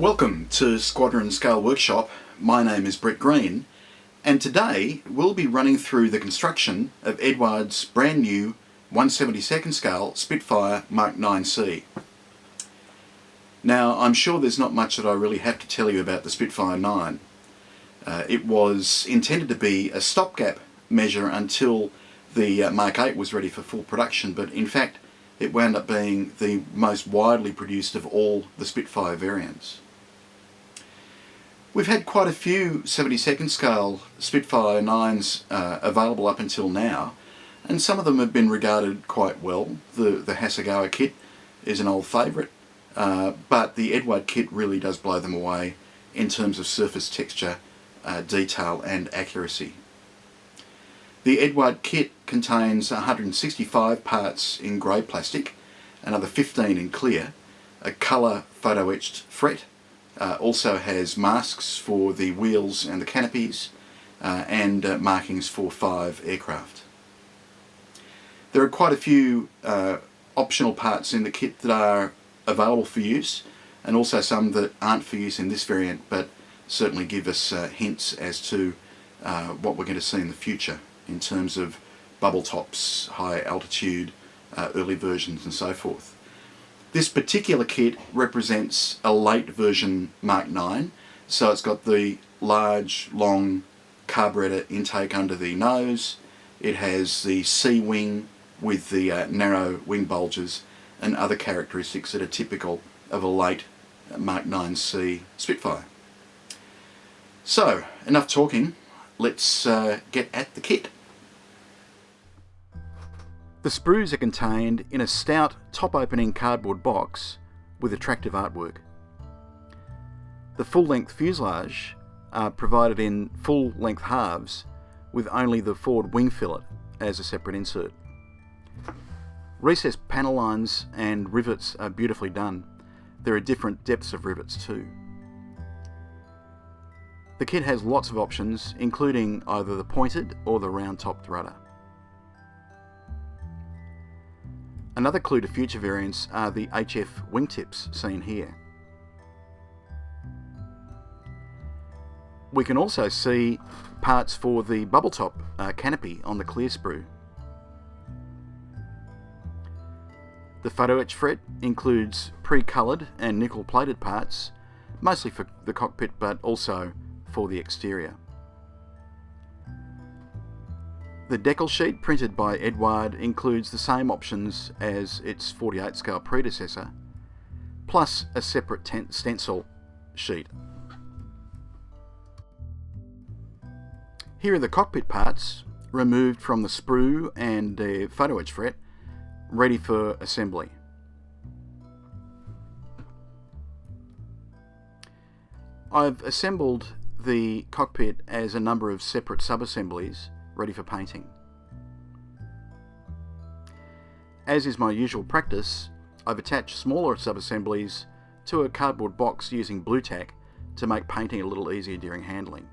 Welcome to Squadron Scale Workshop. My name is Brett Green, and today we'll be running through the construction of Eduard's brand new 1/72nd scale Spitfire Mk.IXc. Now, I'm sure there's not much that I really have to tell you about the Spitfire 9. It was intended to be a stopgap measure until the Mark 8 was ready for full production, but in fact it wound up being the most widely produced of all the Spitfire variants. We've had quite a few 72nd scale Spitfire 9s available up until now, and some of them have been regarded quite well. The HyperScale kit is an old favourite, but the Eduard kit really does blow them away in terms of surface texture, detail and accuracy. The Eduard kit contains 165 parts in grey plastic, another 15 in clear, a colour photo etched fret, also has masks for the wheels and the canopies, and markings for 5 aircraft. There are quite a few optional parts in the kit that are available for use, and also some that aren't for use in this variant, but certainly give us hints as to what we're going to see in the future in terms of bubble tops, high altitude, early versions and so forth. This particular kit represents a late version Mark 9, so it's got the large, long carburetor intake under the nose. It has the C-wing with the narrow wing bulges and other characteristics that are typical of a late Mark 9C Spitfire. So, enough talking, let's get at the kit. The sprues are contained in a stout top-opening cardboard box with attractive artwork. The full-length fuselage are provided in full-length halves with only the forward wing fillet as a separate insert. Recessed panel lines and rivets are beautifully done. There are different depths of rivets too. The kit has lots of options, including either the pointed or the round-topped rudder. Another clue to future variants are the HF wingtips seen here. We can also see parts for the bubble top canopy on the clear sprue. The photo etch fret includes pre-coloured and nickel plated parts, mostly for the cockpit but also for the exterior. The decal sheet printed by Eduard includes the same options as its 48 scale predecessor, plus a separate stencil sheet. Here are the cockpit parts, removed from the sprue and the photo etch fret, ready for assembly. I've assembled the cockpit as a number of separate sub-assemblies ready for painting. As is my usual practice, I've attached smaller sub-assemblies to a cardboard box using blue tack to make painting a little easier during handling.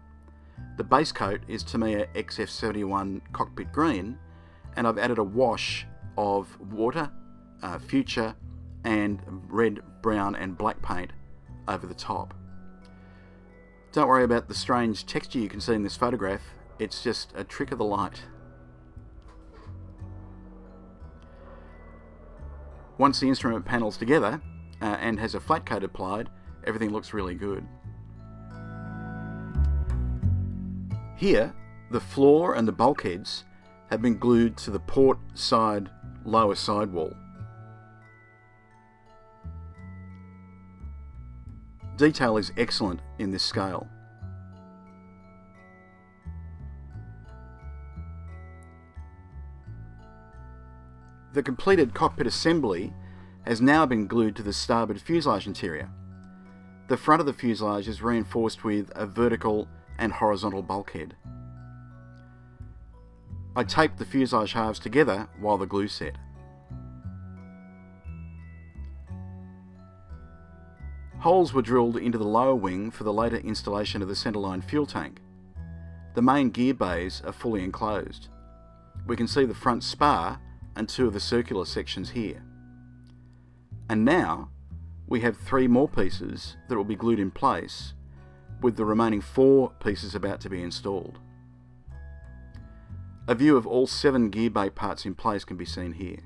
The base coat is Tamiya XF71 cockpit green, and I've added a wash of water, future and red, brown and black paint over the top. Don't worry about the strange texture you can see in this photograph, it's just a trick of the light. Once the instrument panel's together and has a flat coat applied, everything looks really good. Here, the floor and the bulkheads have been glued to the port side lower sidewall. Detail is excellent in this scale. The completed cockpit assembly has now been glued to the starboard fuselage interior. The front of the fuselage is reinforced with a vertical and horizontal bulkhead. I taped the fuselage halves together while the glue set. Holes were drilled into the lower wing for the later installation of the centerline fuel tank. The main gear bays are fully enclosed. We can see the front spar and 2 of the circular sections here. And now we have 3 more pieces that will be glued in place, with the remaining 4 pieces about to be installed. A view of all 7 gear bay parts in place can be seen here.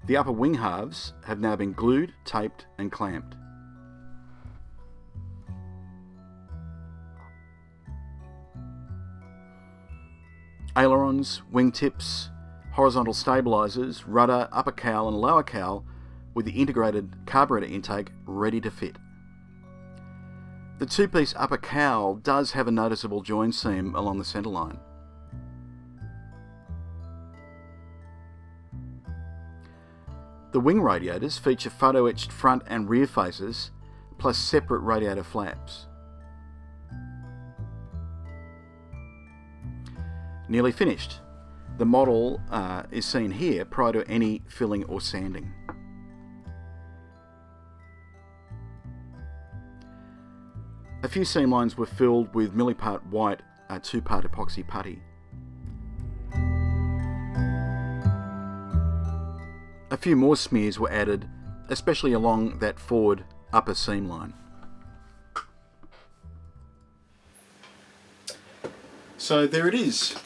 The upper wing halves have now been glued, taped and clamped. Ailerons, wingtips, horizontal stabilisers, rudder, upper cowl and lower cowl with the integrated carburetor intake ready to fit. The 2-piece upper cowl does have a noticeable join seam along the centre line. The wing radiators feature photo-etched front and rear faces, plus separate radiator flaps. Nearly finished. The model is seen here prior to any filling or sanding. A few seam lines were filled with millipart white 2-part epoxy putty. A few more smears were added, especially along that forward upper seam line. So there it is.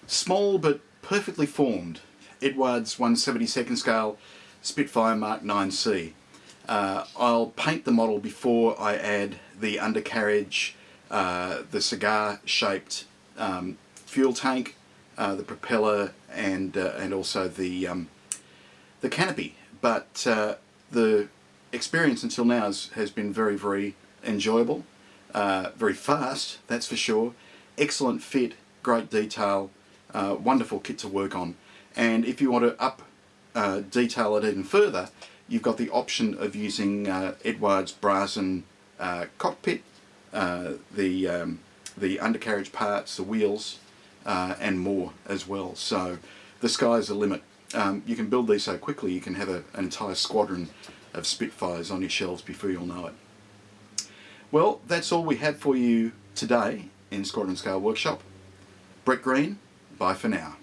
Small but perfectly formed Eduard's 1/72nd scale Spitfire Mk.IXc. I'll paint the model before I add the undercarriage, the cigar-shaped fuel tank, the propeller, and also the canopy. But the experience until now has been very, very enjoyable, very fast, that's for sure. Excellent fit, great detail, wonderful kit to work on. And if you want to detail it even further, you've got the option of using Eduard's brazen cockpit, the undercarriage parts, the wheels, and more as well. So the sky's the limit. You can build these so quickly you can have an entire squadron of Spitfires on your shelves before you'll know it. Well, that's all we have for you today in Squadron Scale Workshop. Brett Green, bye for now.